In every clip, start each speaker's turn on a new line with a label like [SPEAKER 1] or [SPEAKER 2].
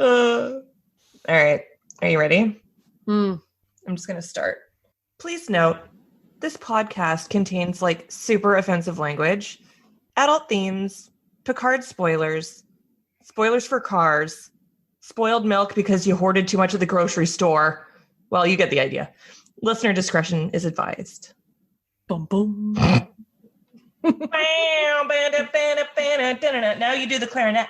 [SPEAKER 1] All right. Are you ready?
[SPEAKER 2] Mm.
[SPEAKER 1] I'm just going to start. Please note, this podcast contains like super offensive language, adult themes, Picard spoilers, spoilers for cars, spoiled milk because you hoarded too much at the grocery store. Well, you get the idea. Listener discretion is advised.
[SPEAKER 2] Boom, boom.
[SPEAKER 1] Now you do the clarinet.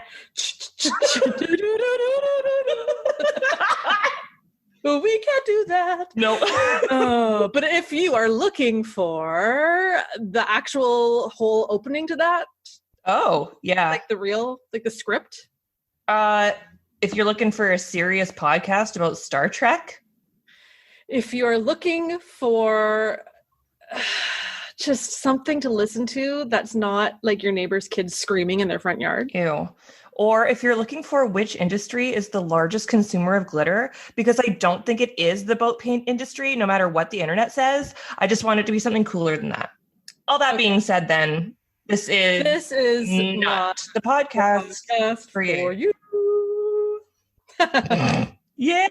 [SPEAKER 2] We can't do that.
[SPEAKER 1] No.
[SPEAKER 2] But if you are looking for the actual whole opening to that,
[SPEAKER 1] oh, yeah.
[SPEAKER 2] like the script.
[SPEAKER 1] If you're looking for a serious podcast about Star Trek.
[SPEAKER 2] If you're looking for just something to listen to that's not like your neighbor's kids screaming in their front yard.
[SPEAKER 1] Ew. Or if you're looking for which industry is the largest consumer of glitter, because I don't think it is the boat paint industry, no matter what the internet says. I just want it to be something cooler than that. All that being said, then, this is not the podcast for you. Yeah.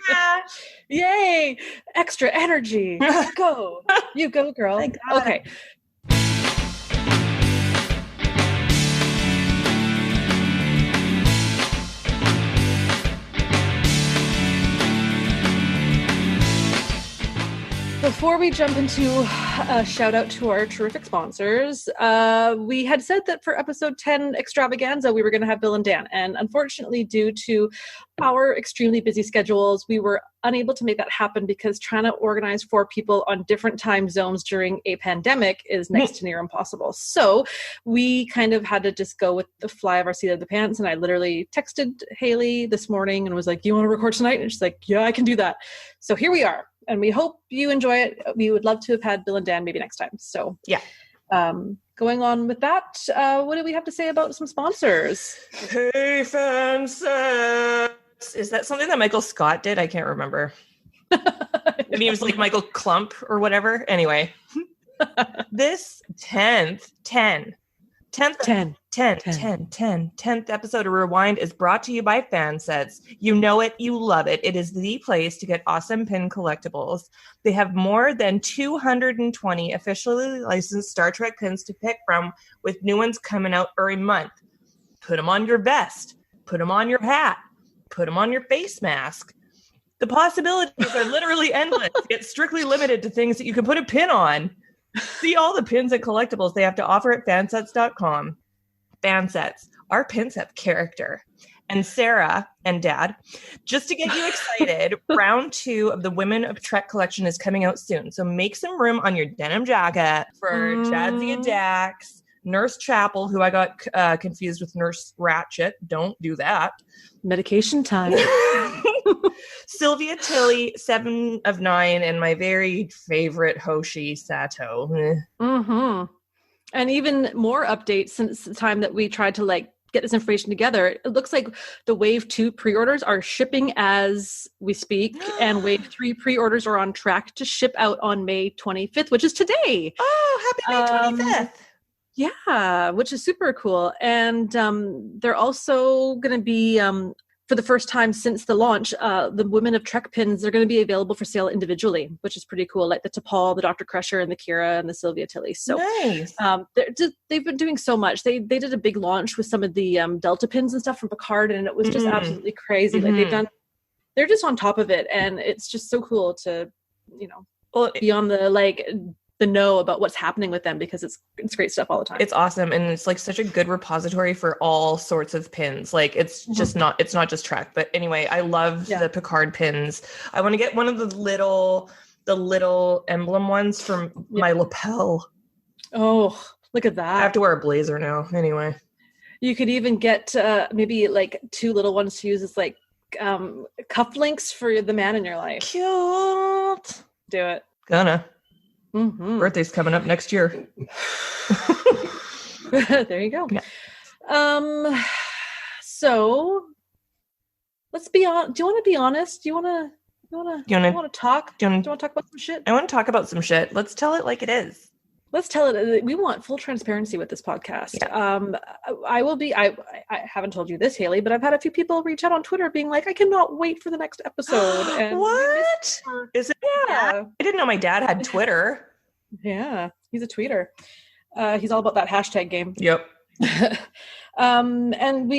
[SPEAKER 2] Yay. Extra energy. Go. You go, girl. Okay. Before we jump into a shout out to our terrific sponsors, we had said that for episode 10 extravaganza, we were going to have Bill and Dan. And unfortunately, due to our extremely busy schedules, we were unable to make that happen because trying to organize 4 people on different time zones during a pandemic is next to near impossible. So we kind of had to just go with the fly of our seat of the pants. And I literally texted Haley this morning and was like, you want to record tonight? And she's like, yeah, I can do that. So here we are. And we hope you enjoy it. We would love to have had Bill and Dan maybe next time. So
[SPEAKER 1] yeah.
[SPEAKER 2] Going on with that, what do we have to say about some sponsors?
[SPEAKER 1] Hey, fans. Is that something that Michael Scott did? I can't remember. Maybe it was like Michael Clump or whatever. Anyway, this 10th episode of Rewind is brought to you by Fansets. You know it, you love it. It is the place to get awesome pin collectibles. They have more than 220 officially licensed Star Trek pins to pick from, with new ones coming out every month. Put them on your vest. Put them on your hat. Put them on your face mask. The possibilities are literally endless. It's strictly limited to things that you can put a pin on. See all the pins and collectibles they have to offer at fansets.com. Fansets. Our pins have character. And Sara and Dad, just to get you excited, round 2 of the Women of Trek collection is coming out soon. So make some room on your denim jacket for Jadzia and Dax, Nurse Chapel, who I got confused with Nurse Ratchet. Don't do that.
[SPEAKER 2] Medication time.
[SPEAKER 1] Sylvia Tilly, 7 of 9, and my very favorite Hoshi Sato.
[SPEAKER 2] Mm-hmm. And even more updates since the time that we tried to get this information together. It looks like the Wave 2 pre-orders are shipping as we speak, and Wave 3 pre-orders are on track to ship out on May 25th, which is today.
[SPEAKER 1] Oh, happy May 25th.
[SPEAKER 2] Yeah, which is super cool. And they're also going to be, for the first time since the launch, the Women of Trek pins are going to be available for sale individually, which is pretty cool. Like the T'Pol, the Dr. Crusher, and the Kira, and the Sylvia Tilly. So
[SPEAKER 1] nice.
[SPEAKER 2] They've been doing so much. They did a big launch with some of the Delta pins and stuff from Picard, and it was just absolutely crazy.
[SPEAKER 1] Mm-hmm.
[SPEAKER 2] Like they're just on top of it, and it's just so cool to, be on the know about what's happening with them, because it's great stuff all the time.
[SPEAKER 1] It's awesome, and it's like such a good repository for all sorts of pins. Like it's just not just Trek. But anyway, I love the Picard pins. I want to get one of the little emblem ones from my lapel.
[SPEAKER 2] Oh, look at that.
[SPEAKER 1] I have to wear a blazer now. Anyway.
[SPEAKER 2] You could even get maybe 2 little ones to use as cufflinks for the man in your life.
[SPEAKER 1] Cute.
[SPEAKER 2] Do it.
[SPEAKER 1] Gonna.
[SPEAKER 2] Mm-hmm.
[SPEAKER 1] Birthday's coming up next year.
[SPEAKER 2] There you go.
[SPEAKER 1] Yeah.
[SPEAKER 2] So let's be on. Do you want to be honest? Do you want to talk?
[SPEAKER 1] Do you want to
[SPEAKER 2] talk about some shit?
[SPEAKER 1] I want to talk about some shit. Let's tell it like it is.
[SPEAKER 2] Let's tell it. We want full transparency with this podcast.
[SPEAKER 1] Yeah.
[SPEAKER 2] I haven't told you this, Haley, but I've had a few people reach out on Twitter being like, I cannot wait for the next episode. And
[SPEAKER 1] what? Is it? Yeah. I didn't know my dad had Twitter.
[SPEAKER 2] Yeah. He's a tweeter. He's all about that hashtag game.
[SPEAKER 1] Yep.
[SPEAKER 2] And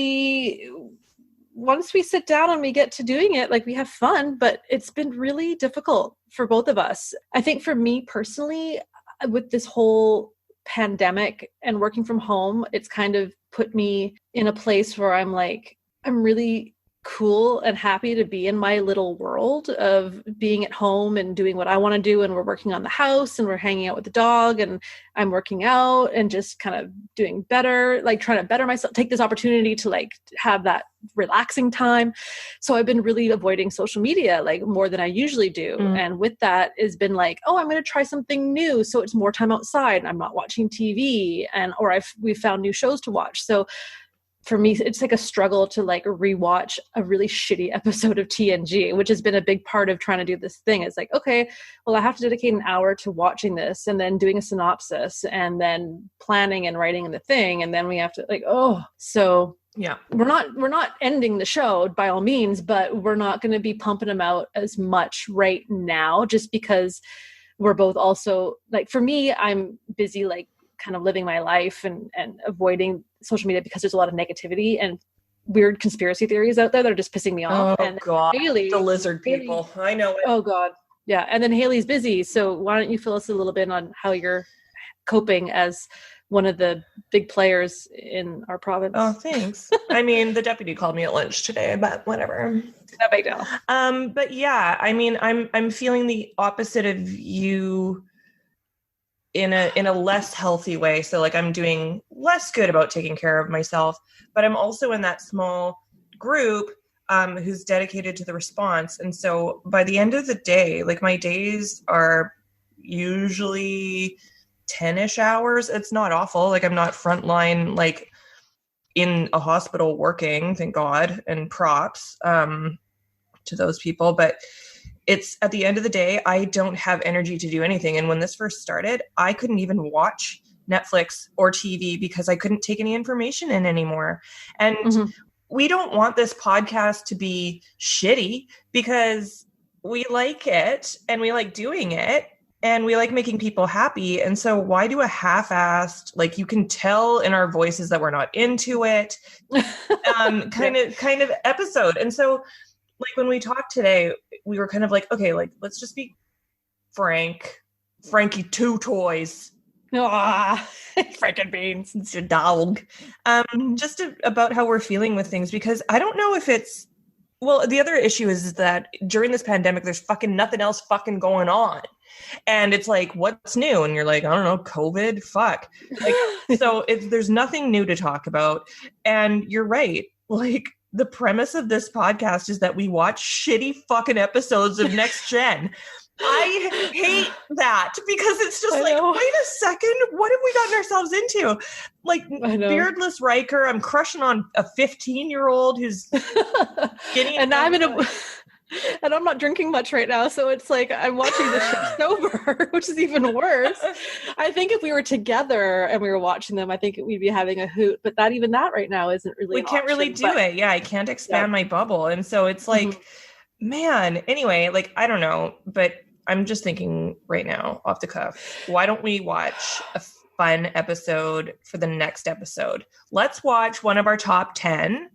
[SPEAKER 2] once we sit down and we get to doing it, like we have fun, but it's been really difficult for both of us. I think for me personally, with this whole pandemic and working from home, it's kind of put me in a place where I'm like, I'm really cool and happy to be in my little world of being at home and doing what I want to do. And we're working on the house and we're hanging out with the dog and I'm working out and just kind of doing better, like trying to better myself, take this opportunity to like have that relaxing time. So I've been really avoiding social media, like more than I usually do. And with that has been like, oh, I'm going to try something new. So it's more time outside and I'm not watching TV we've found new shows to watch. So for me, it's like a struggle to like rewatch a really shitty episode of TNG, which has been a big part of trying to do this thing. It's like, okay, well, I have to dedicate an hour to watching this and then doing a synopsis and then planning and writing the thing. And then we have to like, so yeah, we're not ending the show by all means, but we're not going to be pumping them out as much right now, just because we're both also like, for me, I'm busy, like kind of living my life and avoiding social media because there's a lot of negativity and weird conspiracy theories out there that are just pissing me off.
[SPEAKER 1] Oh,
[SPEAKER 2] and
[SPEAKER 1] God, the lizard people. I know it.
[SPEAKER 2] Oh, God. Yeah. And then Haley's busy. So why don't you fill us a little bit on how you're coping as one of the big players in our province?
[SPEAKER 1] Oh, thanks. I mean, the deputy called me at lunch today, but whatever.
[SPEAKER 2] No big deal.
[SPEAKER 1] But yeah, I mean, I'm feeling the opposite of you in a less healthy way. So like I'm doing less good about taking care of myself, but I'm also in that small group who's dedicated to the response. And so by the end of the day, like my days are usually 10-ish hours. It's not awful. Like I'm not frontline, like in a hospital working, thank God, and props to those people. But it's at the end of the day, I don't have energy to do anything. And when this first started, I couldn't even watch Netflix or TV because I couldn't take any information in anymore. And we don't want this podcast to be shitty because we like it and we like doing it and we like making people happy. And so why do a half-assed, like you can tell in our voices that we're not into it, kind of episode. And so like when we talked today, we were kind of like, okay, like let's just be Frankie two toys.
[SPEAKER 2] Frank and beans.
[SPEAKER 1] It's your dog. About how we're feeling with things, because I don't know if it's, well, the other issue is that during this pandemic, there's fucking nothing else fucking going on. And it's like, what's new? And you're like, I don't know, COVID, fuck. Like, so there's nothing new to talk about. And you're right. Like, the premise of this podcast is that we watch shitty fucking episodes of Next Gen. I hate that because it's just like, wait a second, what have we gotten ourselves into? Like beardless Riker, I'm crushing on a 15-year-old who's skinny.
[SPEAKER 2] And I'm not drinking much right now, so it's like I'm watching this shit sober, which is even worse. I think if we were together and we were watching them, I think we'd be having a hoot. But that right now isn't really.
[SPEAKER 1] We can't really do it. Yeah, I can't expand my bubble, and so it's like, man. Anyway, like I don't know, but I'm just thinking right now, off the cuff. Why don't we watch a fun episode for the next episode? Let's watch one of our top 10.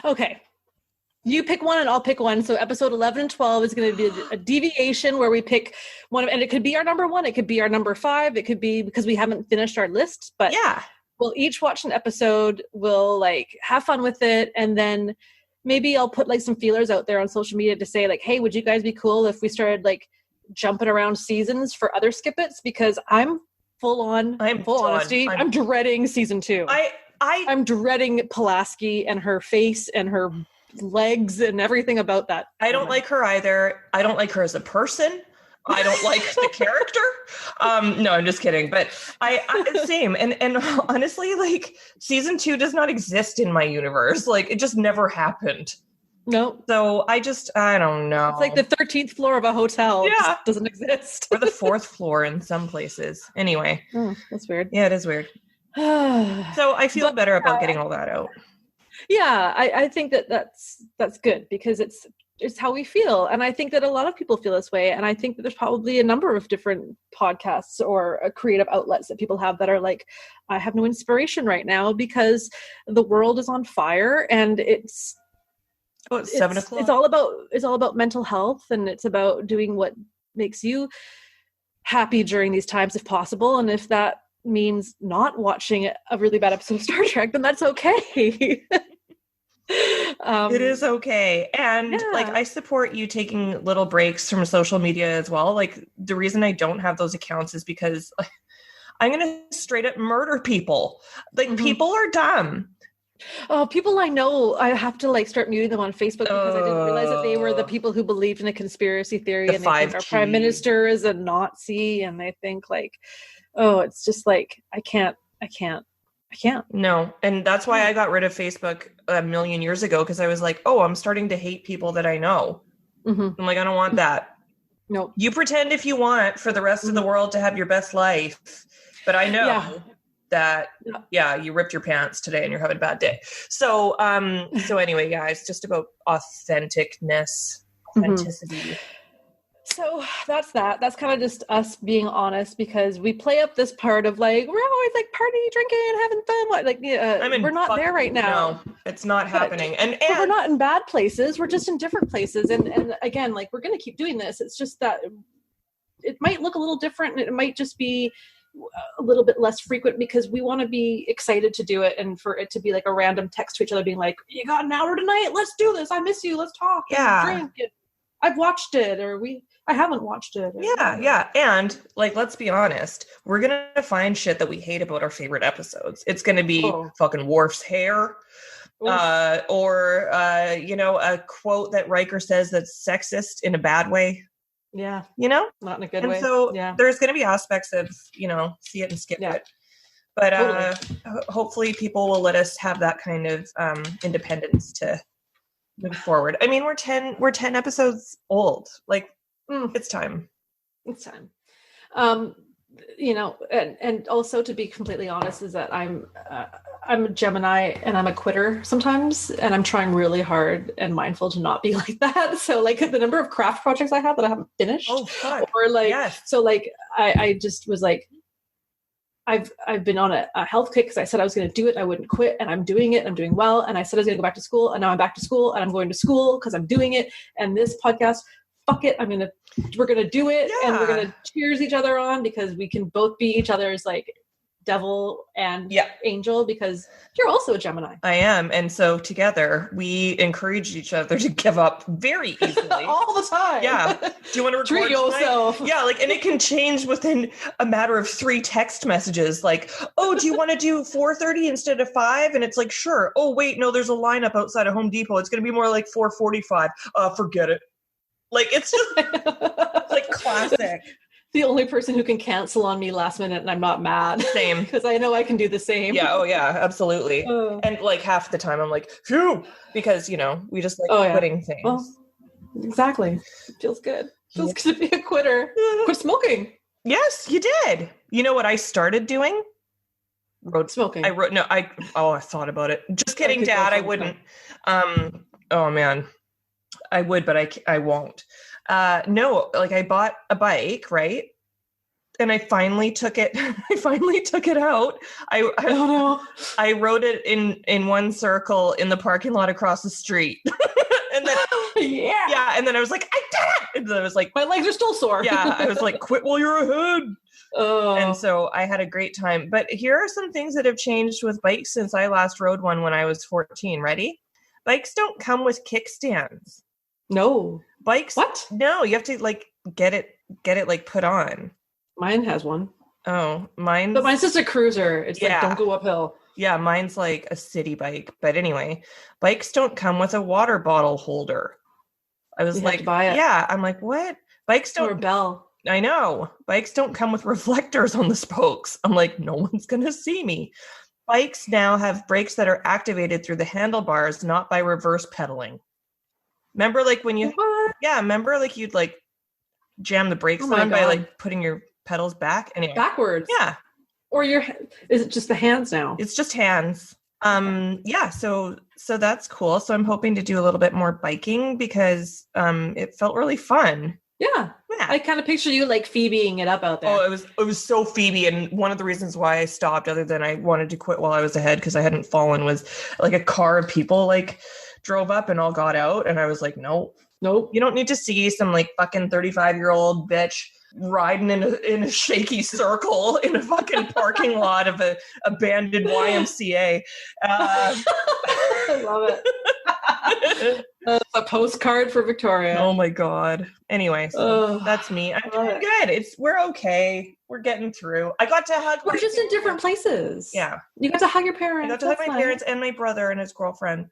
[SPEAKER 2] Okay. You pick one and I'll pick one. So episode 11 and 12 is going to be a deviation where we pick one, and it could be our number 1. It could be our number 5. It could be because we haven't finished our list, but yeah, we'll each watch an episode. We'll like have fun with it. And then maybe I'll put like some feelers out there on social media to say like, hey, would you guys be cool if we started like jumping around seasons for other skip-its? Because I'm full honesty. I'm dreading season 2. I'm dreading Pulaski and her face and her legs and everything about that.
[SPEAKER 1] I don't like her either. I don't like her as a person. I don't like the character. No, I'm just kidding. But I same. And honestly, like season 2 does not exist in my universe. Like it just never happened.
[SPEAKER 2] No.
[SPEAKER 1] So I don't know.
[SPEAKER 2] It's like the 13th floor of a hotel. It
[SPEAKER 1] Yeah.
[SPEAKER 2] just doesn't exist.
[SPEAKER 1] Or the 4th floor in some places. Anyway.
[SPEAKER 2] Oh, that's weird.
[SPEAKER 1] Yeah, it is weird. So I feel better about getting all that out.
[SPEAKER 2] Yeah, I think that's good because it's how we feel. And I think that a lot of people feel this way. And I think that there's probably a number of different podcasts or creative outlets that people have that are like, I have no inspiration right now because the world is on fire and it's
[SPEAKER 1] 7 o'clock.
[SPEAKER 2] It's all about mental health, and it's about doing what makes you happy during these times if possible. And if that means not watching a really bad episode of Star Trek, then that's okay.
[SPEAKER 1] It is okay. And like, I support you taking little breaks from social media as well. Like, the reason I don't have those accounts is because I'm going to straight up murder people. Like, people are dumb.
[SPEAKER 2] Oh, people I know, I have to like start muting them on Facebook because I didn't realize that they were the people who believed in a conspiracy theory and they think our prime minister is a Nazi, and they think like, oh, it's just like, I can't. No.
[SPEAKER 1] And that's why I got rid of Facebook a million years ago, because I was like, oh, I'm starting to hate people that I know. I'm like, I don't want that.
[SPEAKER 2] No.
[SPEAKER 1] You pretend if you want for the rest of the world to have your best life. But I know that, you ripped your pants today and you're having a bad day. So, so anyway, guys, just about authenticity.
[SPEAKER 2] So that's that. That's kind of just us being honest, because we play up this part of like, we're always like party, drinking, having fun. Like, we're not there right now.
[SPEAKER 1] No, it's not happening. And
[SPEAKER 2] we're not in bad places. We're just in different places. And again, like, we're going to keep doing this. It's just that it might look a little different. And it might just be a little bit less frequent because we want to be excited to do it, and for it to be like a random text to each other being like, you got an hour tonight? Let's do this. I miss you. Let's talk.
[SPEAKER 1] Yeah.
[SPEAKER 2] And drink. I've watched it, or I haven't watched it.
[SPEAKER 1] Yeah. And like, let's be honest, we're going to find shit that we hate about our favorite episodes. It's going to be fucking Worf's hair, or a quote that Riker says that's sexist in a bad way.
[SPEAKER 2] Yeah. Not in a good way.
[SPEAKER 1] And so there's going to be aspects of, see it and skip it. But hopefully people will let us have that kind of independence to move forward. I mean, we're 10 episodes old. Like, it's time.
[SPEAKER 2] It's time. And also, to be completely honest, is that I'm a Gemini and I'm a quitter sometimes, and I'm trying really hard and mindful to not be like that. So like, the number of craft projects I have that I haven't finished, or like, so like, I just was like, I've been on a health kick because I said I was going to do it. I wouldn't quit, and I'm doing it. I'm doing well. And I said I was going to go back to school, and now I'm back to school, and I'm going to school because I'm doing it. And this podcast, fuck it, we're going to do it, and we're going to cheers each other on, because we can both be each other's like devil and angel, because you're also a Gemini.
[SPEAKER 1] I am. And so together we encourage each other to give up very easily.
[SPEAKER 2] All the time.
[SPEAKER 1] Yeah. Do you want to record
[SPEAKER 2] treat yourself?
[SPEAKER 1] Yeah, like, and it can change within a matter of 3 text messages. Like, oh, do you want to do 4:30 instead of 5? And it's like, sure. Oh, wait, no, there's a lineup outside of Home Depot. It's going to be more like 4:45. Forget it. Like, it's just like classic.
[SPEAKER 2] The only person who can cancel on me last minute, and I'm not mad.
[SPEAKER 1] Same.
[SPEAKER 2] Because I know I can do the same.
[SPEAKER 1] Yeah. Oh yeah, absolutely. And like, half the time I'm like, phew, because we just like quitting things.
[SPEAKER 2] Well, exactly. It feels good. Feels good to be a quitter. Quit smoking.
[SPEAKER 1] Yes, you did. You know what I started doing?
[SPEAKER 2] Smoking.
[SPEAKER 1] I thought about it. Just kidding, Dad. I wouldn't. Oh man, I would, but I won't. No, like, I bought a bike, right? And I finally took it. Out. I rode it in one circle in the parking lot across the street. And then and then I was like, I did it. And then I was like,
[SPEAKER 2] my legs are still sore.
[SPEAKER 1] Yeah, I was like, quit while you're ahead. Oh. And so I had a great time. But here are some things that have changed with bikes since I last rode one when I was 14. Ready? Bikes don't come with kickstands.
[SPEAKER 2] No.
[SPEAKER 1] Bikes?
[SPEAKER 2] What?
[SPEAKER 1] No, you have to like get it like put on.
[SPEAKER 2] Mine has one.
[SPEAKER 1] Oh,
[SPEAKER 2] but mine's just a cruiser. It's like, don't go uphill.
[SPEAKER 1] Yeah, mine's like a city bike. But anyway, bikes don't come with a water bottle holder. I was like, buy it. Yeah, I'm like, what? Bikes don't.
[SPEAKER 2] Or a bell.
[SPEAKER 1] I know. Bikes don't come with reflectors on the spokes. I'm like, no one's gonna see me. Bikes now have brakes that are activated through the handlebars, not by reverse pedaling. Remember like when you,
[SPEAKER 2] What?
[SPEAKER 1] remember like you'd like jam the brakes
[SPEAKER 2] Oh my
[SPEAKER 1] on by
[SPEAKER 2] God.
[SPEAKER 1] like putting your pedals back? Anyway.
[SPEAKER 2] Backwards.
[SPEAKER 1] Yeah.
[SPEAKER 2] Or is it just the hands now?
[SPEAKER 1] It's just hands. Yeah, so that's cool. So I'm hoping to do a little bit more biking because it felt really fun.
[SPEAKER 2] Yeah. I kind of picture you like Phoebeing it up out there.
[SPEAKER 1] Oh, it was so Phoebe, and one of the reasons why I stopped, other than I wanted to quit while I was ahead because I hadn't fallen, was like a car of people like drove up and all got out, and I was like, nope, you don't need to see some like fucking 35-year-old bitch riding in a shaky circle in a fucking parking lot of a abandoned YMCA.
[SPEAKER 2] I love it. A postcard for Victoria.
[SPEAKER 1] Oh my God. Anyway, so that's me. I'm doing good. We're okay. We're getting through. I got to hug.
[SPEAKER 2] We're just in different places.
[SPEAKER 1] Yeah.
[SPEAKER 2] You got to hug your parents.
[SPEAKER 1] I got to hug my parents and my brother and his girlfriend.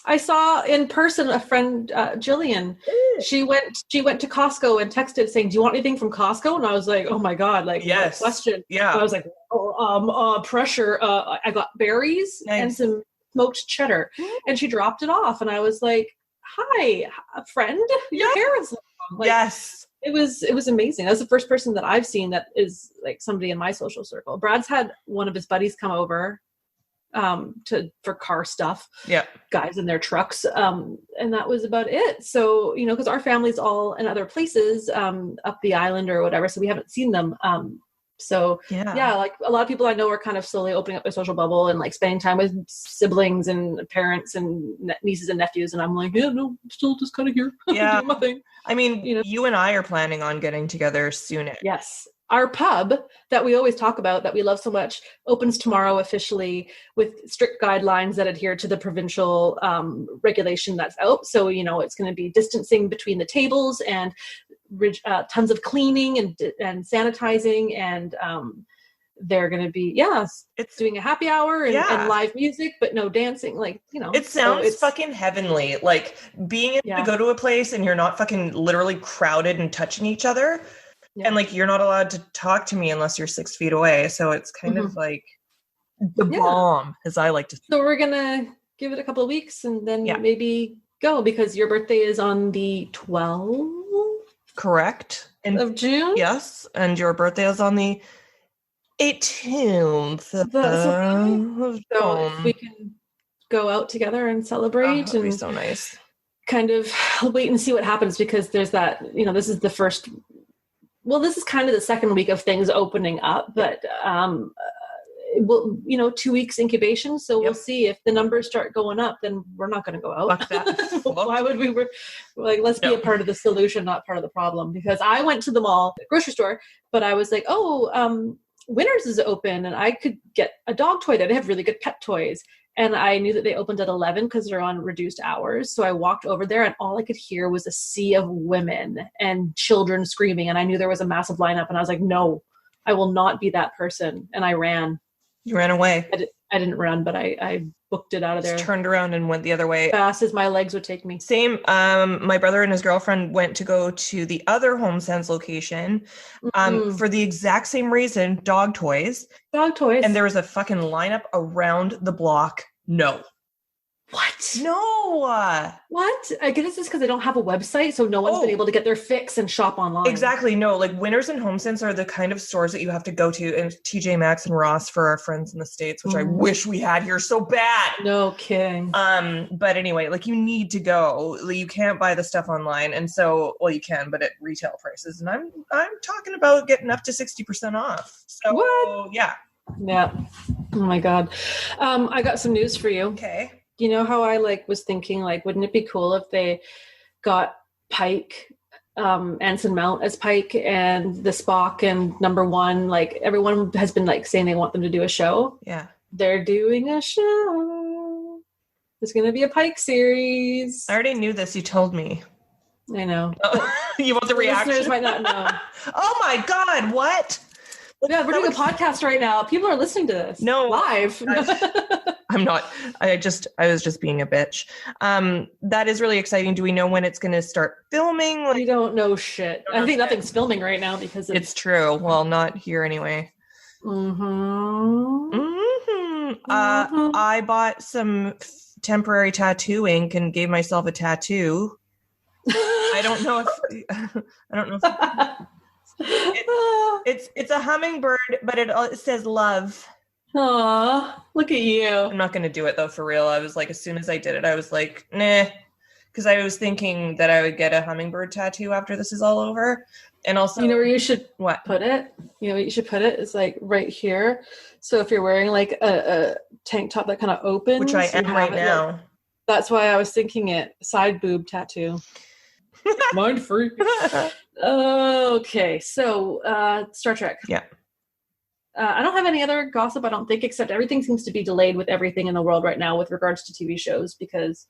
[SPEAKER 2] I saw in person a friend, Jillian. She went to Costco and texted saying, "Do you want anything from Costco?" And I was like, "Oh my God, like
[SPEAKER 1] yes.
[SPEAKER 2] What question?"
[SPEAKER 1] Yeah.
[SPEAKER 2] I was like, pressure. I got berries and some smoked cheddar, and she dropped it off, and I was like, "Hi, friend, your hair is long." Like,
[SPEAKER 1] yes."
[SPEAKER 2] It was amazing. That's the first person that I've seen that is like somebody in my social circle. Brad's had one of his buddies come over for car stuff, guys in their trucks, and that was about it. So because our family's all in other places up the island or whatever, so we haven't seen them. So like a lot of people I know are kind of slowly opening up their social bubble and like spending time with siblings and parents and nieces and nephews, and I'm like, I'm still just kind of here doing my thing.
[SPEAKER 1] I mean, you and I are planning on getting together soon.
[SPEAKER 2] Yes. Our pub that we always talk about, that we love so much, opens tomorrow officially with strict guidelines that adhere to the provincial regulation that's out. So, it's going to be distancing between the tables and tons of cleaning and sanitizing. And they're going to be, it's doing a happy hour and live music, but no dancing. Like,
[SPEAKER 1] it sounds fucking heavenly. Like being able to go to a place and you're not fucking literally crowded and touching each other. Yeah. And like, you're not allowed to talk to me unless you're 6 feet away. So it's kind of like the bomb, as I like to say.
[SPEAKER 2] So we're going to give it a couple of weeks and then maybe go, because your birthday is on the 12th.
[SPEAKER 1] Correct.
[SPEAKER 2] Of June?
[SPEAKER 1] Yes. And your birthday is on the 18th.
[SPEAKER 2] So if we can go out together and celebrate.
[SPEAKER 1] That'd be so nice.
[SPEAKER 2] Kind of wait and see what happens, because there's that, this is the first... Well, this is kind of the second week of things opening up, but we'll, 2 weeks incubation. So we'll see if the numbers start going up, then we're not going to go out.
[SPEAKER 1] Fuck that.
[SPEAKER 2] Why would we? Like, let's be a part of the solution, not part of the problem. Because I went to the mall, grocery store, but I was like, Winners is open and I could get a dog toy there. They have really good pet toys. And I knew that they opened at 11 because they're on reduced hours. So I walked over there and all I could hear was a sea of women and children screaming. And I knew there was a massive lineup. And I was like, no, I will not be that person. And I ran.
[SPEAKER 1] You ran away.
[SPEAKER 2] I didn't run, but I booked it out of there.
[SPEAKER 1] Just turned around and went the other way.
[SPEAKER 2] Fast as my legs would take me.
[SPEAKER 1] Same. My brother and his girlfriend went to go to the other HomeSense location for the exact same reason, dog toys.
[SPEAKER 2] Dog toys.
[SPEAKER 1] And there was a fucking lineup around the block. No.
[SPEAKER 2] What?
[SPEAKER 1] No.
[SPEAKER 2] What? I guess it's because they don't have a website, so no one's been able to get their fix and shop online.
[SPEAKER 1] Exactly. No, like Winners and HomeSense are the kind of stores that you have to go to, and TJ Maxx and Ross for our friends in the States, which I wish we had here so bad.
[SPEAKER 2] No kidding.
[SPEAKER 1] But anyway, like you need to go. You can't buy the stuff online, and so you can, but at retail prices. And I'm talking about getting up to 60% off. So
[SPEAKER 2] what?
[SPEAKER 1] Yeah.
[SPEAKER 2] Yeah. Oh my God. I got some news for you.
[SPEAKER 1] Okay.
[SPEAKER 2] You know how I was thinking, wouldn't it be cool if they got Pike, Anson Mount as Pike, and the Spock and number one, everyone has been saying they want them to do a show.
[SPEAKER 1] Yeah.
[SPEAKER 2] They're doing a show. There's going to be a Pike series.
[SPEAKER 1] I already knew this. You told me.
[SPEAKER 2] I know.
[SPEAKER 1] You want the reaction?
[SPEAKER 2] Listeners might not know.
[SPEAKER 1] Oh my God. What?
[SPEAKER 2] Yeah, we're doing a podcast right now. People are listening to this.
[SPEAKER 1] No.
[SPEAKER 2] Live.
[SPEAKER 1] I'm not. I was just being a bitch. That is really exciting. Do we know when it's going to start filming?
[SPEAKER 2] We don't know shit. I think nothing's filming right now because
[SPEAKER 1] it's true. Well, not here anyway. I bought some temporary tattoo ink and gave myself a tattoo. I don't know if it's a hummingbird, but it says love.
[SPEAKER 2] Aw, look at you.
[SPEAKER 1] I'm not going to do it though, for real. I was like, as soon as I did it, I was like, nah, because I was thinking that I would get a hummingbird tattoo after this is all over. And also,
[SPEAKER 2] you know where you should
[SPEAKER 1] what?
[SPEAKER 2] Put it? You know what you should put it? Is like right here. So if you're wearing like a tank top that kind of opens,
[SPEAKER 1] which I am right now.
[SPEAKER 2] Like, that's why I was thinking it. Side boob tattoo. Mind free. Okay, so Star Trek.
[SPEAKER 1] Yeah.
[SPEAKER 2] I don't have any other gossip, I don't think, except everything seems to be delayed with everything in the world right now with regards to TV shows because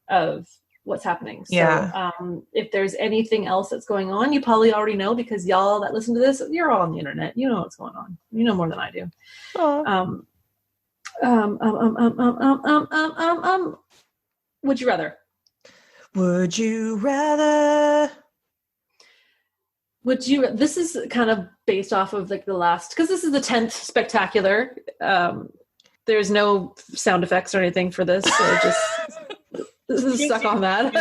[SPEAKER 2] of what's happening.
[SPEAKER 1] Yeah.
[SPEAKER 2] So if there's anything else that's going on, you probably already know because y'all that listen to this, you're all on the internet. You know what's going on. You know more than I do. Would you rather?
[SPEAKER 1] Would you rather?
[SPEAKER 2] This is kind of based off of like the last, because this is the 10th spectacular. There's no sound effects or anything for this. So just this is stuck on that.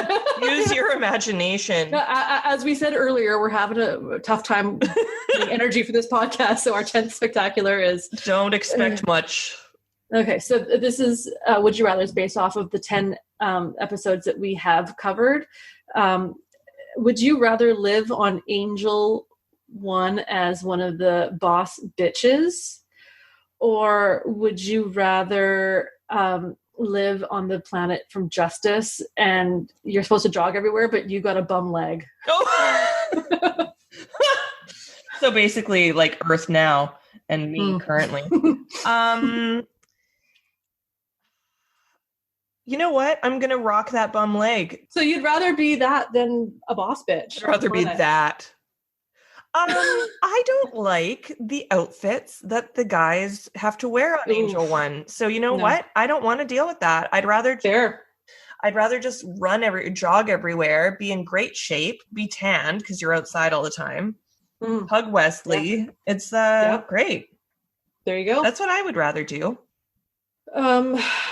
[SPEAKER 1] Use your imagination.
[SPEAKER 2] As we said earlier, we're having a tough time getting energy for this podcast. So our 10th spectacular is...
[SPEAKER 1] Don't expect much.
[SPEAKER 2] Okay, so this is Would You Rather is based off of the 10 episodes that we have covered. Would you rather live on Angel 1 as one of the boss bitches? Or would you rather live on the planet from Justice and you're supposed to jog everywhere, but you got a bum leg?
[SPEAKER 1] Oh. So basically like Earth now and me currently. You know what? I'm going to rock that bum leg.
[SPEAKER 2] So you'd rather be that than a boss bitch?
[SPEAKER 1] I'd rather be that. I don't like the outfits that the guys have to wear on Angel 1. So you know what? I don't want to deal with that. I'd rather just jog everywhere, be in great shape, be tanned because you're outside all the time. Hug Wesley. Yeah. It's great.
[SPEAKER 2] There you go.
[SPEAKER 1] That's what I would rather do.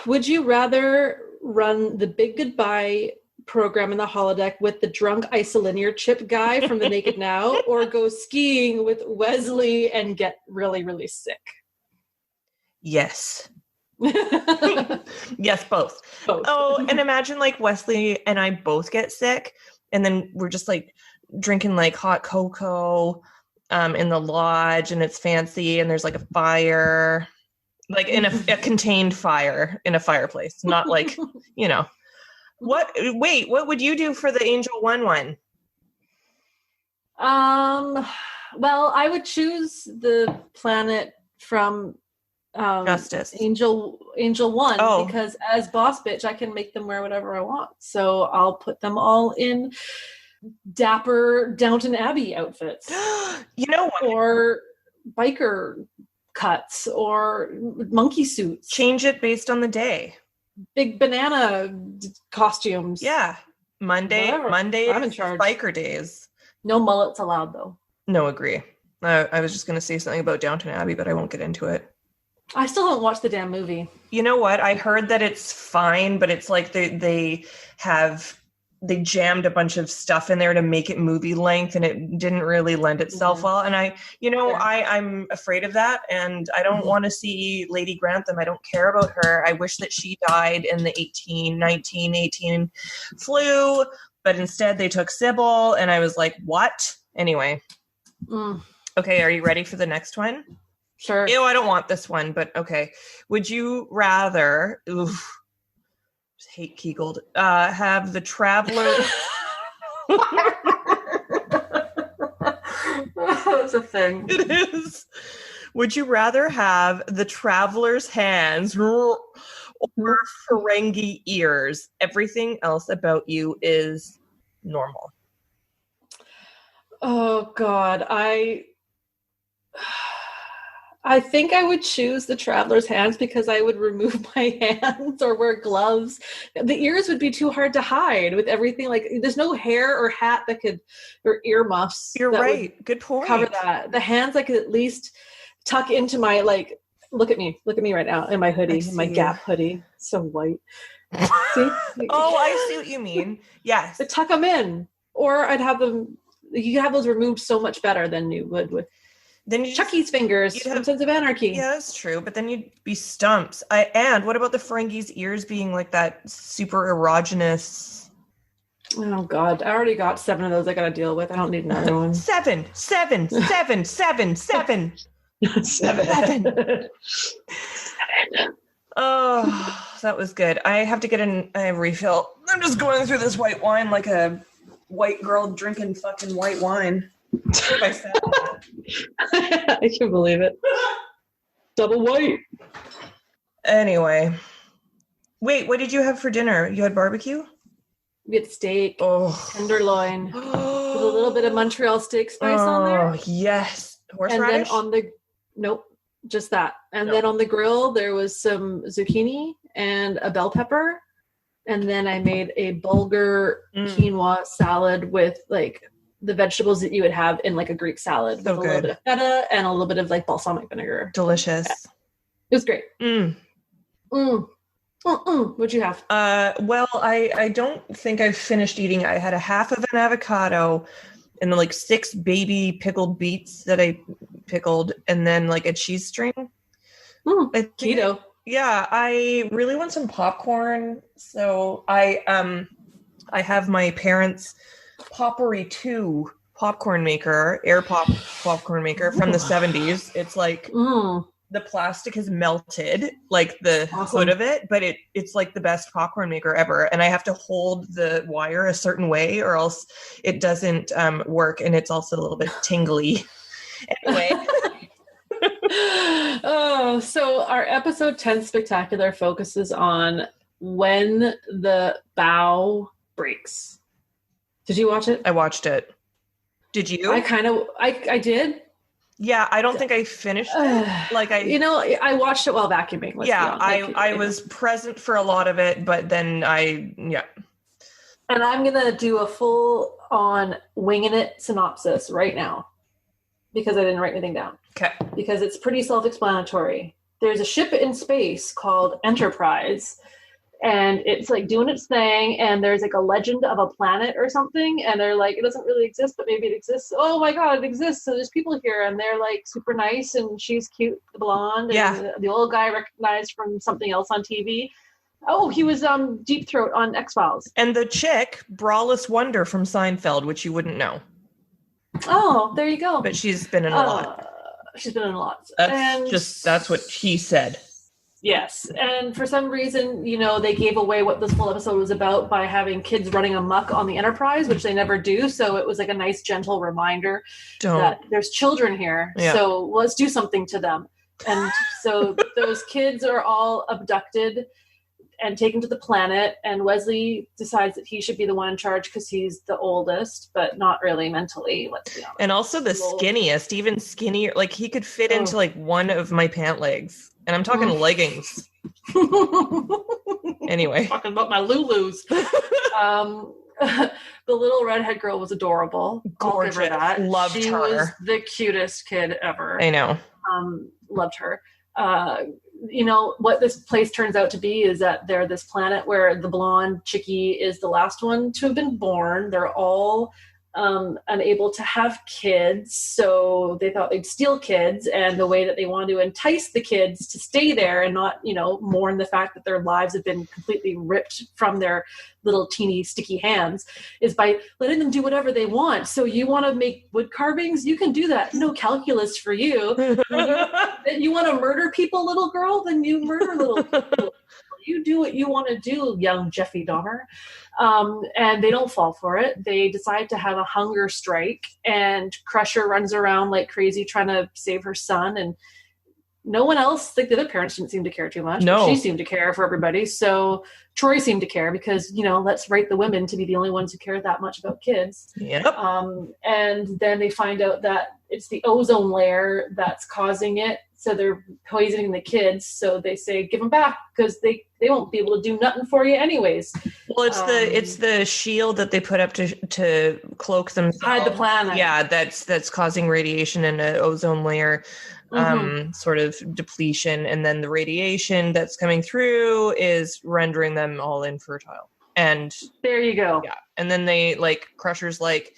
[SPEAKER 2] Would you rather run the Big Goodbye program in the holodeck with the drunk isolinear chip guy from The Naked Now, or go skiing with Wesley and get really, really sick?
[SPEAKER 1] Yes. Yes, both. Oh, and imagine like Wesley and I both get sick and then we're just like drinking like hot cocoa in the lodge and it's fancy and there's like a fire. Like in a contained fire in a fireplace, not like, you know. What would you do for the Angel 1?
[SPEAKER 2] Well, I would choose the planet from
[SPEAKER 1] Justice.
[SPEAKER 2] Angel 1 because as boss bitch, I can make them wear whatever I want. So I'll put them all in dapper Downton Abbey outfits.
[SPEAKER 1] You know what?
[SPEAKER 2] Or biker cuts or monkey suits.
[SPEAKER 1] Change it based on the day.
[SPEAKER 2] Big banana costumes.
[SPEAKER 1] Yeah. Monday
[SPEAKER 2] I'm in charge.
[SPEAKER 1] Biker days.
[SPEAKER 2] No mullets allowed though.
[SPEAKER 1] No, agree. I was just going to say something about Downton Abbey, but I won't get into it.
[SPEAKER 2] I still haven't watched the damn movie.
[SPEAKER 1] You know what? I heard that it's fine, but it's like they jammed a bunch of stuff in there to make it movie length and it didn't really lend itself well. And I'm afraid of that. And I don't want to see Lady Grantham. I don't care about her. I wish that she died in the 1918 flu, but instead they took Sybil and I was like, what? Anyway. Okay. Are you ready for the next one?
[SPEAKER 2] Sure.
[SPEAKER 1] Ew, I don't want this one, but okay. Would you rather, hate Keegled, have the Traveler...
[SPEAKER 2] That's a thing.
[SPEAKER 1] It is. Would you rather have the Traveler's hands or Ferengi ears? Everything else about you is normal.
[SPEAKER 2] Oh, God. I think I would choose the Traveler's hands because I would remove my hands or wear gloves. The ears would be too hard to hide with everything. Like there's no hair or hat or earmuffs.
[SPEAKER 1] You're right. Good point.
[SPEAKER 2] Cover that. The hands I could at least tuck into my like Look at me right now in my hoodie, in my Gap hoodie. So white. See?
[SPEAKER 1] Oh, I see what you mean. Yes.
[SPEAKER 2] I tuck them in. Or I'd have them, you have those removed so much better than you would with
[SPEAKER 1] then you
[SPEAKER 2] Chucky's fingers from Sons of Anarchy.
[SPEAKER 1] Yeah, that's true. But then you'd be stumps. And what about the Ferengi's ears being like that super erogenous?
[SPEAKER 2] Oh, God. I already got 7 of those I got to deal with. I don't need another one.
[SPEAKER 1] 7. Oh, that was good. I have to get a refill. I'm just going through this white wine like a white girl drinking fucking white wine. I said that.
[SPEAKER 2] I can believe it. Double white.
[SPEAKER 1] Anyway. Wait, what did you have for dinner? You had barbecue?
[SPEAKER 2] We had steak, tenderloin, with a little bit of Montreal steak spice on there. Oh,
[SPEAKER 1] yes. Horseradish?
[SPEAKER 2] And then nope, just that. And then on the grill, there was some zucchini and a bell pepper. And then I made a bulgur quinoa salad with like the vegetables that you would have in like a Greek salad. With a little bit of feta and a little bit of like balsamic vinegar.
[SPEAKER 1] Delicious.
[SPEAKER 2] Yeah. It was great. What'd you have?
[SPEAKER 1] Well, I don't think I've finished eating. I had a half of an avocado and then like 6 baby pickled beets that I pickled and then like a cheese string.
[SPEAKER 2] Keto.
[SPEAKER 1] Yeah, I really want some popcorn. So I have my parents' Poppery 2 popcorn maker, air pop popcorn maker from the 70s. It's like the plastic has melted, like the hood of it, but it's like the best popcorn maker ever. And I have to hold the wire a certain way or else it doesn't work. And it's also a little bit tingly. Anyway.
[SPEAKER 2] So our episode 10 spectacular focuses on when the bough breaks. Did you watch it?
[SPEAKER 1] I watched it. Did you?
[SPEAKER 2] I did.
[SPEAKER 1] Yeah, I don't think I finished it.
[SPEAKER 2] I watched it while vacuuming.
[SPEAKER 1] I was present for a lot of it, but then And
[SPEAKER 2] I'm going to do a full on winging it synopsis right now because I didn't write anything down.
[SPEAKER 1] Okay.
[SPEAKER 2] Because it's pretty self-explanatory. There's a ship in space called Enterprise, and it's like doing its thing, and there's like a legend of a planet or something, and they're like, it doesn't really exist, but maybe it exists. Oh my God, it exists. So there's people here, and they're like super nice, and she's cute, the blonde, and the old guy recognized from something else on TV. Oh, he was Deep Throat on X-Files.
[SPEAKER 1] And the chick, Braless Wonder from Seinfeld, which you wouldn't know.
[SPEAKER 2] Oh, there you go.
[SPEAKER 1] But she's been in a lot.
[SPEAKER 2] She's been in a lot.
[SPEAKER 1] That's what he said.
[SPEAKER 2] Yes. And for some reason, they gave away what this whole episode was about by having kids running amok on the Enterprise, which they never do. So it was like a nice, gentle reminder that there's children here. Yeah. So let's do something to them. And so those kids are all abducted and taken to the planet. And Wesley decides that he should be the one in charge because he's the oldest, but not really mentally, let's be honest.
[SPEAKER 1] And also the skinniest, even skinnier. Like he could fit into like one of my pant legs. And I'm talking leggings. Anyway.
[SPEAKER 2] Talking about my Lulus. The little redhead girl was adorable.
[SPEAKER 1] Gorgeous.
[SPEAKER 2] I'll give her that.
[SPEAKER 1] Loved her.
[SPEAKER 2] She was the cutest kid ever.
[SPEAKER 1] I know.
[SPEAKER 2] Loved her. What this place turns out to be is that they're this planet where the blonde chickie is the last one to have been born. They're all unable to have kids, so they thought they'd steal kids, and the way that they wanted to entice the kids to stay there and not mourn the fact that their lives have been completely ripped from their little teeny sticky hands is by letting them do whatever they want. So you want to make wood carvings, you can do that. No calculus for you. You want to murder people, little girl, then you murder little people. You do what you want to do, young Jeffrey Dahmer. And they don't fall for it. They decide to have a hunger strike, and Crusher runs around like crazy trying to save her son. And no one else, like the other parents didn't seem to care too much.
[SPEAKER 1] No.
[SPEAKER 2] But she seemed to care for everybody. So Troy seemed to care because, let's rate the women to be the only ones who care that much about kids.
[SPEAKER 1] Yep.
[SPEAKER 2] And then they find out that it's the ozone layer that's causing it. So they're poisoning the kids. So they say, give them back because they won't be able to do nothing for you anyways.
[SPEAKER 1] Well, it's the shield that they put up to cloak themselves.
[SPEAKER 2] Hide the planet.
[SPEAKER 1] Yeah, that's causing radiation in an ozone layer. sort of depletion, and then the radiation that's coming through is rendering them all infertile. And
[SPEAKER 2] there you go.
[SPEAKER 1] Yeah. And then they like Crusher's like,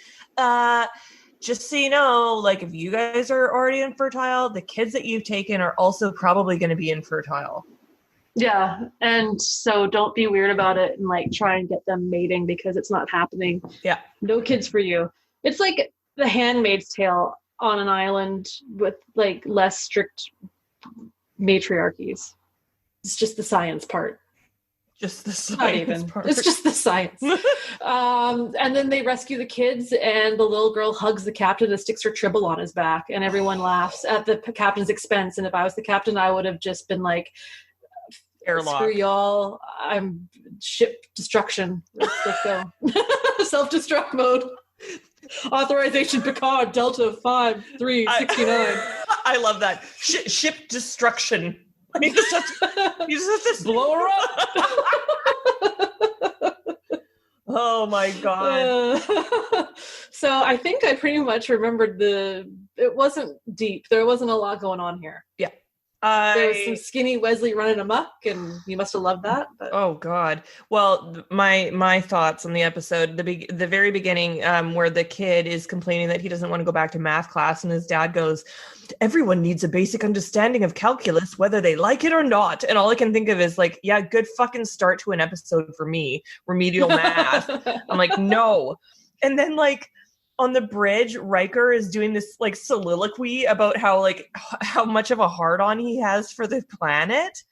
[SPEAKER 1] just so you know, like if you guys are already infertile, the kids that you've taken are also probably going to be infertile.
[SPEAKER 2] Yeah. And so don't be weird about it and like try and get them mating because it's not happening.
[SPEAKER 1] Yeah.
[SPEAKER 2] No kids for you. It's like The Handmaid's Tale on an island with like less strict matriarchies. It's just the science part.
[SPEAKER 1] Just the science part.
[SPEAKER 2] It's just the science. And then they rescue the kids, and the little girl hugs the captain and sticks her tribble on his back, and everyone laughs at the captain's expense. And if I was the captain, I would have just been like,
[SPEAKER 1] airlock.
[SPEAKER 2] Screw y'all. I'm ship destruction. Let's go. Self-destruct mode. Authorization Picard, Delta 5369.
[SPEAKER 1] I love that. Ship destruction. You just have to
[SPEAKER 2] blow her up.
[SPEAKER 1] Oh my God.
[SPEAKER 2] So I think I pretty much remembered it wasn't deep. There wasn't a lot going on here.
[SPEAKER 1] Yeah.
[SPEAKER 2] There was some skinny Wesley running amok, and you must have loved that. But.
[SPEAKER 1] Oh God! Well, my thoughts on the episode, the very beginning, where the kid is complaining that he doesn't want to go back to math class, and his dad goes, "Everyone needs a basic understanding of calculus, whether they like it or not." And all I can think of is like, yeah, good fucking start to an episode for me, remedial math. I'm like, no, and then like. On the bridge, Riker is doing this like soliloquy about how much of a hard-on he has for the planet.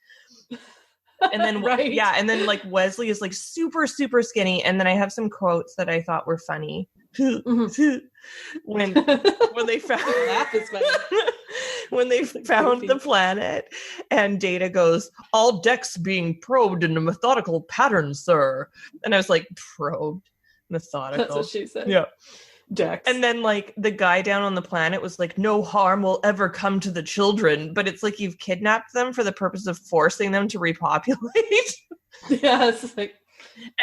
[SPEAKER 1] And then
[SPEAKER 2] right.
[SPEAKER 1] Yeah, and then like Wesley is like super, super skinny. And then I have some quotes that I thought were funny. when they found
[SPEAKER 2] laugh is funny.
[SPEAKER 1] When they found the planet, and Data goes, "All decks being probed in a methodical pattern, sir." And I was like, probed? Methodical.
[SPEAKER 2] That's what she said.
[SPEAKER 1] Yeah.
[SPEAKER 2] Dex.
[SPEAKER 1] And then like the guy down on the planet was like, "No harm will ever come to the children," but it's like you've kidnapped them for the purpose of forcing them to repopulate.
[SPEAKER 2] Yeah, it's like,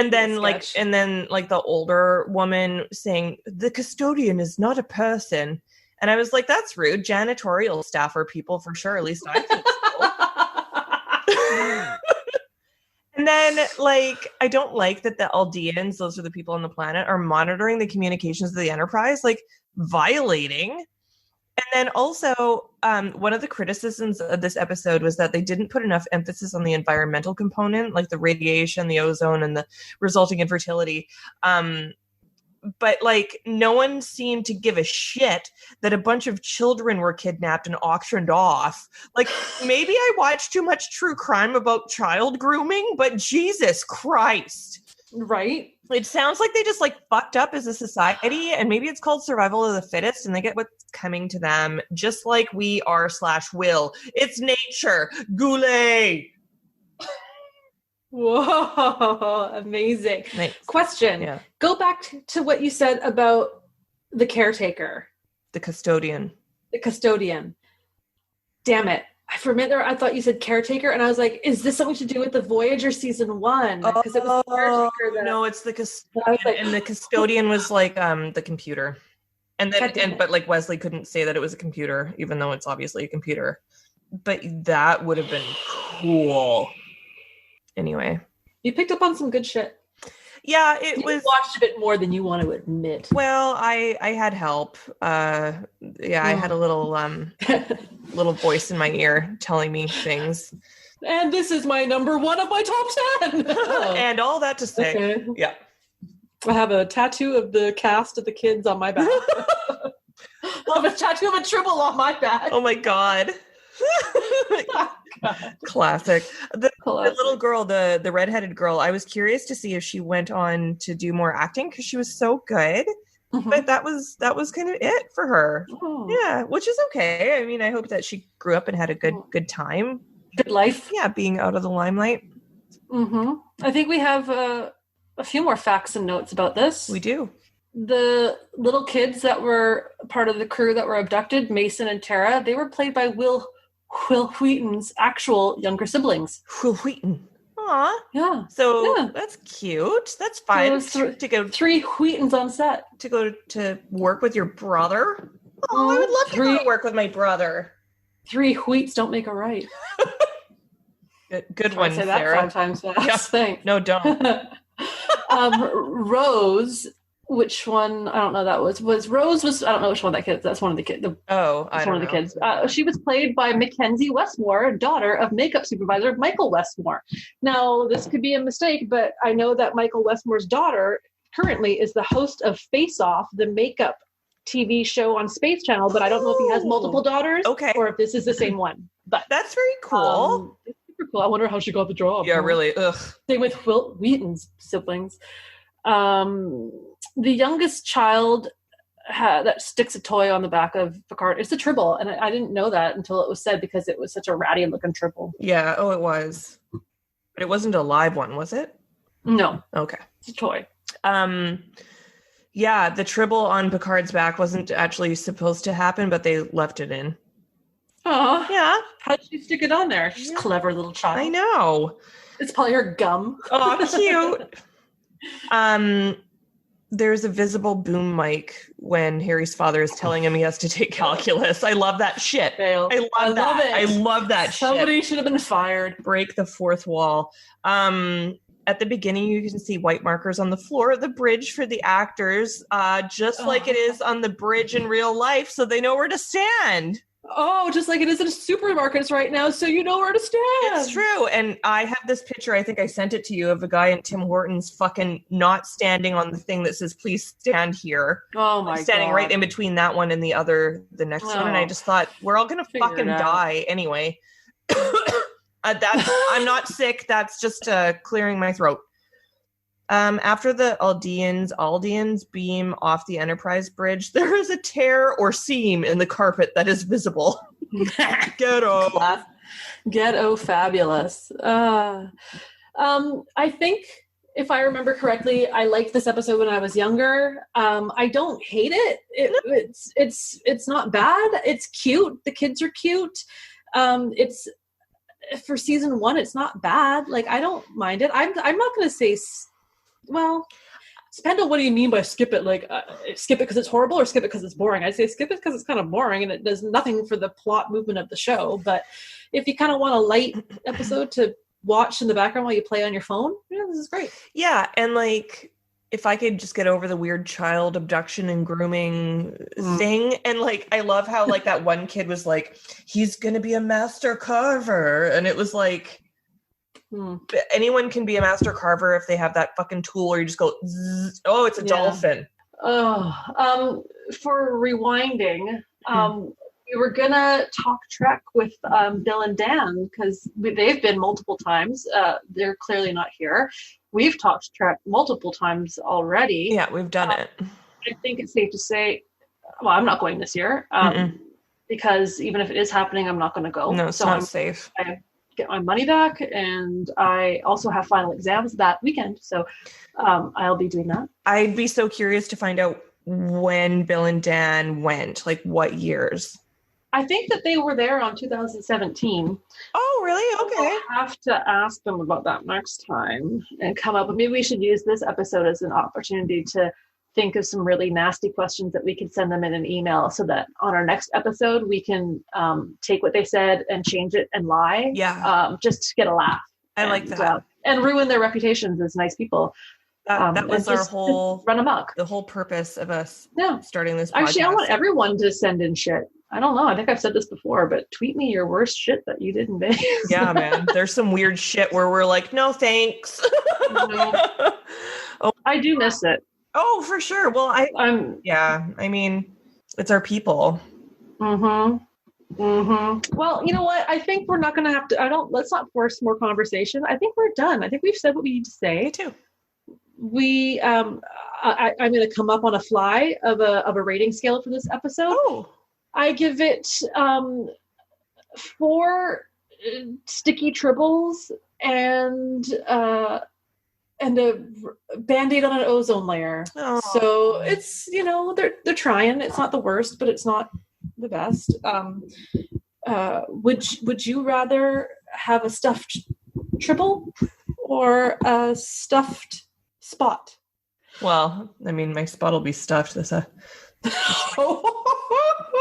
[SPEAKER 1] and then the older woman saying, "The custodian is not a person," and I was like, that's rude. Janitorial staff are people for sure. At least I think so. And then, like, I don't like that the Aldeans, those are the people on the planet, are monitoring the communications of the Enterprise, like, violating. And then also, one of the criticisms of this episode was that they didn't put enough emphasis on the environmental component, like the radiation, the ozone, and the resulting infertility. But, like, no one seemed to give a shit that a bunch of children were kidnapped and auctioned off. Like, maybe I watched too much true crime about child grooming, but Jesus Christ.
[SPEAKER 2] Right?
[SPEAKER 1] It sounds like they just, like, fucked up as a society, and maybe it's called survival of the fittest, and they get what's coming to them, just like we are/will. It's nature. Goulet.
[SPEAKER 2] Whoa, amazing.
[SPEAKER 1] Nice.
[SPEAKER 2] Question.
[SPEAKER 1] Yeah.
[SPEAKER 2] Go back to what you said about the caretaker.
[SPEAKER 1] The custodian.
[SPEAKER 2] The custodian. Damn it. For a minute there, I thought you said caretaker, and I was like, is this something to do with the Voyager season 1? Because it was the caretaker that...
[SPEAKER 1] No, it's the custodian. Like, and the custodian was like the computer. And then but like Wesley couldn't say that it was a computer, even though it's obviously a computer. But that would have been cool. Anyway, you
[SPEAKER 2] picked up on some good shit.
[SPEAKER 1] Yeah,
[SPEAKER 2] you watched a bit more than you want to admit.
[SPEAKER 1] Well, I had help. I had a little little voice in my ear telling me things.
[SPEAKER 2] And this is my number 1 of my top 10.
[SPEAKER 1] And all that to say, okay. Yeah,
[SPEAKER 2] I have a tattoo of the cast of the kids on my back. I have a tattoo of a tribble on my back.
[SPEAKER 1] Oh my god. Classic. The little girl, the redheaded girl, I was curious to see if she went on to do more acting because she was so good. Mm-hmm. But that was kind of it for her. Oh. Yeah, which is okay. I mean, I hope that she grew up and had a good time.
[SPEAKER 2] Good life.
[SPEAKER 1] Yeah, being out of the limelight.
[SPEAKER 2] Mm-hmm. I think we have a few more facts and notes about this.
[SPEAKER 1] We do.
[SPEAKER 2] The little kids that were part of the crew that were abducted, Mason and Tara, they were played by Will Wheaton's actual younger siblings.
[SPEAKER 1] Will Wheaton. Aw.
[SPEAKER 2] Yeah.
[SPEAKER 1] So that's cute. That's fine.
[SPEAKER 2] To go 3 Wheatons on set.
[SPEAKER 1] To go to work with your brother? Oh, I would love to go to work with my brother.
[SPEAKER 2] 3 wheats don't make a right.
[SPEAKER 1] Good one,
[SPEAKER 2] Say
[SPEAKER 1] Sarah.
[SPEAKER 2] that 5 times fast.
[SPEAKER 1] Yeah.
[SPEAKER 2] Thanks.
[SPEAKER 1] No, don't.
[SPEAKER 2] Rose, which one? I don't know. That was Rose was. I don't know which one that kid. That's one of the kids.
[SPEAKER 1] I don't know.
[SPEAKER 2] Kids. She was played by Mackenzie Westmore, daughter of makeup supervisor Michael Westmore. Now, this could be a mistake, but I know that Michael Westmore's daughter currently is the host of Face Off, the makeup TV show on Space Channel. But I don't know if he has multiple daughters, or if this is the same one. But
[SPEAKER 1] that's very cool.
[SPEAKER 2] It's super cool. I wonder how she got the job.
[SPEAKER 1] Yeah, really. Ugh.
[SPEAKER 2] Same with Wilt Wheaton's siblings. The youngest child that sticks a toy on the back of Picard. It's a Tribble, and I didn't know that until it was said because it was such a ratty looking Tribble.
[SPEAKER 1] Yeah. Oh, it was. But it wasn't a live one, was it?
[SPEAKER 2] No.
[SPEAKER 1] Okay.
[SPEAKER 2] It's a toy.
[SPEAKER 1] Yeah, the Tribble on Picard's back wasn't actually supposed to happen, but they left it in.
[SPEAKER 2] Oh,
[SPEAKER 1] yeah.
[SPEAKER 2] How'd she stick it on there? She's a clever little child.
[SPEAKER 1] I know.
[SPEAKER 2] It's probably her gum.
[SPEAKER 1] Oh, cute. There's a visible boom mic when Harry's father is telling him he has to take calculus. I love that shit.
[SPEAKER 2] Fail.
[SPEAKER 1] I love that.
[SPEAKER 2] It.
[SPEAKER 1] I love that shit.
[SPEAKER 2] Somebody should have been fired.
[SPEAKER 1] Break the fourth wall. At the beginning, you can see white markers on the floor of the bridge for the actors, just like it is on the bridge in real life, so they know where to stand.
[SPEAKER 2] Oh, just like it is in supermarkets right now, so you know where to stand.
[SPEAKER 1] It's true. And I have this picture, I think I sent it to you, of a guy in Tim Hortons fucking not standing on the thing that says, please stand here.
[SPEAKER 2] Oh my God.
[SPEAKER 1] Standing right in between that one and the next one. And I just thought, we're all going to fucking die anyway. I'm not sick. That's just clearing my throat. After the Aldeans beam off the Enterprise bridge, there is a tear or seam in the carpet that is visible. Ghetto.
[SPEAKER 2] Ghetto fabulous. I think, if I remember correctly, I liked this episode when I was younger. I don't hate it. It's not bad. It's cute. The kids are cute. It's for season 1. It's not bad. Like, I don't mind it. I'm not going to say. Well, depends on what do you mean by skip it? Like, skip it because it's horrible or skip it because it's boring? I'd say skip it because it's kind of boring and it does nothing for the plot movement of the show. But if you kind of want a light episode to watch in the background while you play on your phone, this is great.
[SPEAKER 1] Yeah, and like, if I could just get over the weird child abduction and grooming thing. And like, I love how like that one kid was like, he's going to be a master carver. And it was like, anyone can be a master carver if they have that fucking tool where you just go, zzz, oh, it's a dolphin.
[SPEAKER 2] Oh, for rewinding, we were gonna talk Trek with Bill and Dan because they've been multiple times. They're clearly not here. We've talked Trek multiple times already.
[SPEAKER 1] Yeah, we've done it.
[SPEAKER 2] I think it's safe to say, well, I'm not going this year because even if it is happening, I'm not going to go.
[SPEAKER 1] No, it's not safe.
[SPEAKER 2] I get my money back, and I also have final exams that weekend, so I'll be doing that.
[SPEAKER 1] I'd be so curious to find out when Bill and Dan went, like what years.
[SPEAKER 2] I think that they were there on 2017.
[SPEAKER 1] Oh, really? Okay.
[SPEAKER 2] I'll have to ask them about that next time and come up. But maybe we should use this episode as an opportunity to think of some really nasty questions that we could send them in an email so that on our next episode, we can take what they said and change it and lie.
[SPEAKER 1] Yeah.
[SPEAKER 2] Just to get a laugh.
[SPEAKER 1] I like that.
[SPEAKER 2] And ruin their reputations as nice people.
[SPEAKER 1] That was our whole
[SPEAKER 2] run amok.
[SPEAKER 1] The whole purpose of us starting this podcast.
[SPEAKER 2] Actually, I want everyone to send in shit. I don't know. I think I've said this before, but tweet me your worst shit that you did in Vegas.
[SPEAKER 1] Yeah, man. There's some weird shit where we're like, no, thanks.
[SPEAKER 2] Oh, I do miss it.
[SPEAKER 1] Oh, for sure. Well, I mean, it's our people.
[SPEAKER 2] Well, you know what? I think we're not going to have to, let's not force more conversation. I think we're done. I think we've said what we need to say.
[SPEAKER 1] Me too.
[SPEAKER 2] I'm going to come up on a fly of a rating scale for this episode.
[SPEAKER 1] Oh.
[SPEAKER 2] I give it 4 sticky tribbles and a Band-Aid on an ozone layer. Oh. So it's, they're trying. It's not the worst, but it's not the best. Would you rather have a stuffed tribble or a stuffed spot?
[SPEAKER 1] Well, I mean, my spot will be stuffed.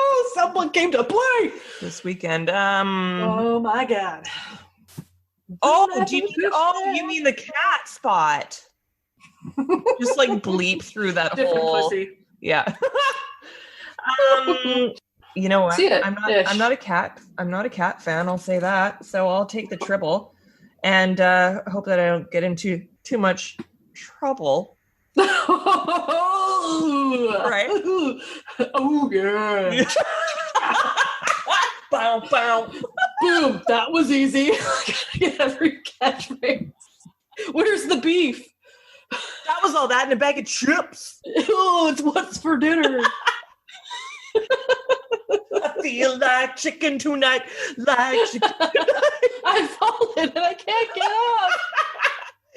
[SPEAKER 2] Oh, someone came to play
[SPEAKER 1] this weekend.
[SPEAKER 2] Oh my God.
[SPEAKER 1] You mean the cat spot? Just like bleep through that
[SPEAKER 2] Different
[SPEAKER 1] whole
[SPEAKER 2] pussy.
[SPEAKER 1] Yeah. You know what? I'm not a cat fan, I'll say that. So I'll take the Tribble and hope that I don't get into too much trouble. Right?
[SPEAKER 2] Oh yeah.
[SPEAKER 1] Bow, bow.
[SPEAKER 2] Boom, that was easy. Every catchphrase. Where's the beef?
[SPEAKER 1] That was all that in a bag of chips.
[SPEAKER 2] Oh, it's what's for dinner.
[SPEAKER 1] I feel like chicken tonight. Like chicken tonight.
[SPEAKER 2] I've fallen and I can't get up.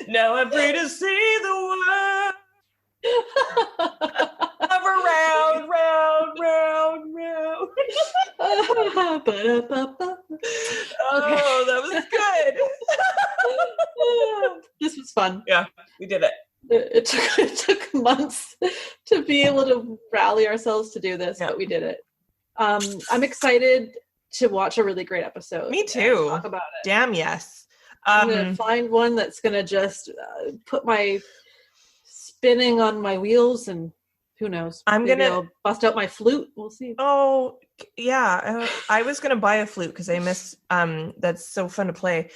[SPEAKER 1] Now I'm free to see the world. Round, round, round, round. Oh, that was good.
[SPEAKER 2] This was fun.
[SPEAKER 1] Yeah, we did it.
[SPEAKER 2] It took months to be able to rally ourselves to do this, but we did it. I'm excited to watch a really great episode.
[SPEAKER 1] Me too.
[SPEAKER 2] Talk about it.
[SPEAKER 1] Damn yes.
[SPEAKER 2] I'm gonna find one that's gonna just put my spinning on my wheels, and who knows? I'll bust out my flute. We'll see.
[SPEAKER 1] Oh yeah, I was gonna buy a flute because I miss. That's so fun to play.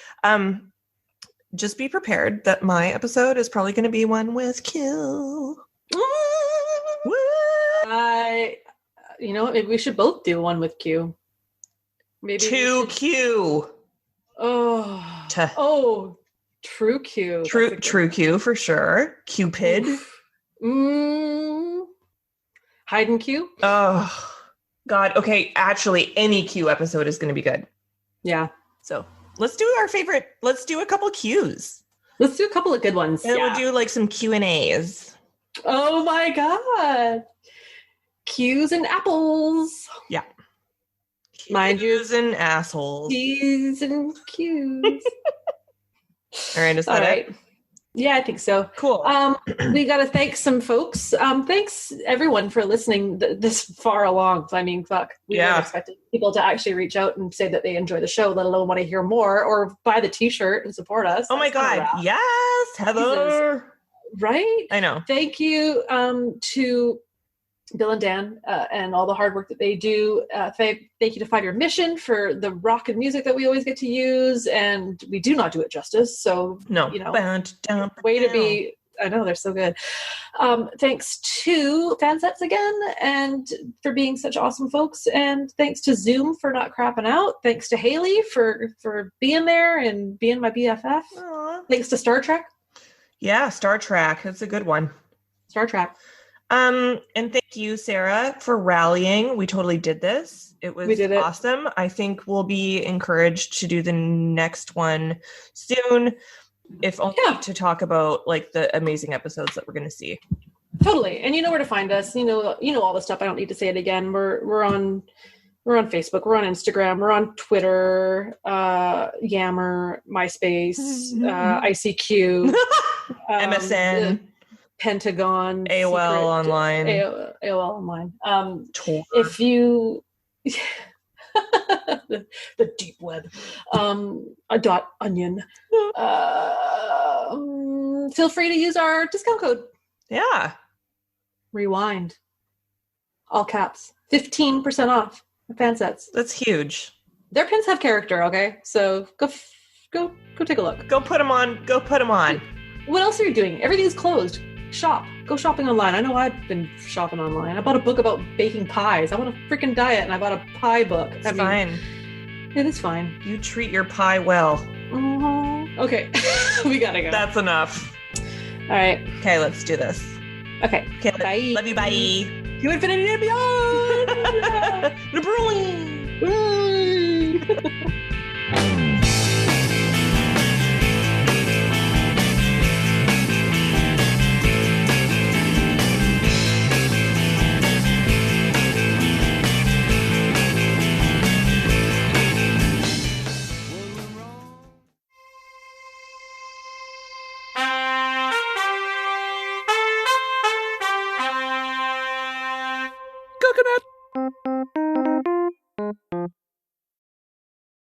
[SPEAKER 1] Just be prepared that my episode is probably going to be one with Q.
[SPEAKER 2] You know what? Maybe we should both do one with Q. Maybe
[SPEAKER 1] Q.
[SPEAKER 2] Oh, true Q.
[SPEAKER 1] True Q for sure. Cupid.
[SPEAKER 2] Hide and Q.
[SPEAKER 1] Oh God. Okay. Actually, any Q episode is going to be good.
[SPEAKER 2] Yeah.
[SPEAKER 1] So. Let's do a couple Qs.
[SPEAKER 2] Let's do a couple of good ones.
[SPEAKER 1] And we'll do like some Q&As.
[SPEAKER 2] Oh my God. Qs and apples.
[SPEAKER 1] Yeah.
[SPEAKER 2] Mind you.
[SPEAKER 1] Qs and assholes.
[SPEAKER 2] Qs and Qs.
[SPEAKER 1] All right, is that it?
[SPEAKER 2] Yeah, I think so.
[SPEAKER 1] Cool.
[SPEAKER 2] We got to thank some folks. Thanks everyone for listening this far along. I mean, fuck. We weren't expecting people to actually reach out and say that they enjoy the show, let alone want to hear more or buy the t-shirt and support us.
[SPEAKER 1] Oh my God. Yes, Heather.
[SPEAKER 2] Jesus. Right?
[SPEAKER 1] I know.
[SPEAKER 2] Thank you to Bill and Dan and all the hard work that they do. Thank you to 5 Year Mission for the rock and music that we always get to use, and we do not do it justice. So way to be. I know they're so good. Thanks to Fansets again, and for being such awesome folks, and thanks to Zoom for not crapping out. Thanks to Haley for being there and being my BFF.
[SPEAKER 1] Aww.
[SPEAKER 2] Thanks to Star Trek.
[SPEAKER 1] Yeah, Star Trek. That's a good one.
[SPEAKER 2] Star Trek.
[SPEAKER 1] And thank you, Sarah, for rallying. We totally did this. It was awesome. I think we'll be encouraged to do the next one soon, if only to talk about like the amazing episodes that we're going to see.
[SPEAKER 2] Totally. And you know where to find us. You know all the stuff. I don't need to say it again. We're on Facebook. We're on Instagram. We're on Twitter, Yammer, MySpace, ICQ,
[SPEAKER 1] MSN.
[SPEAKER 2] Pentagon,
[SPEAKER 1] AOL Online,
[SPEAKER 2] AOL Online.
[SPEAKER 1] Tor.
[SPEAKER 2] If you the deep web, a .onion. Feel free to use our discount code.
[SPEAKER 1] Yeah,
[SPEAKER 2] Rewind, all caps, 15% off Fansets.
[SPEAKER 1] That's huge.
[SPEAKER 2] Their pins have character. Okay, so go take a look.
[SPEAKER 1] Go put them on.
[SPEAKER 2] What else are you doing? Everything's closed. Go shopping online. I know I've been shopping online. I bought a book about baking pies. I want a freaking diet, and I bought a pie book.
[SPEAKER 1] It's fine.
[SPEAKER 2] It is fine.
[SPEAKER 1] You treat your pie well.
[SPEAKER 2] Okay. We gotta go.
[SPEAKER 1] That's enough.
[SPEAKER 2] All right.
[SPEAKER 1] Okay, let's do this.
[SPEAKER 2] Okay.
[SPEAKER 1] Bye. Love you. Bye.
[SPEAKER 2] To infinity and beyond.
[SPEAKER 1] The brewing.
[SPEAKER 2] Bye.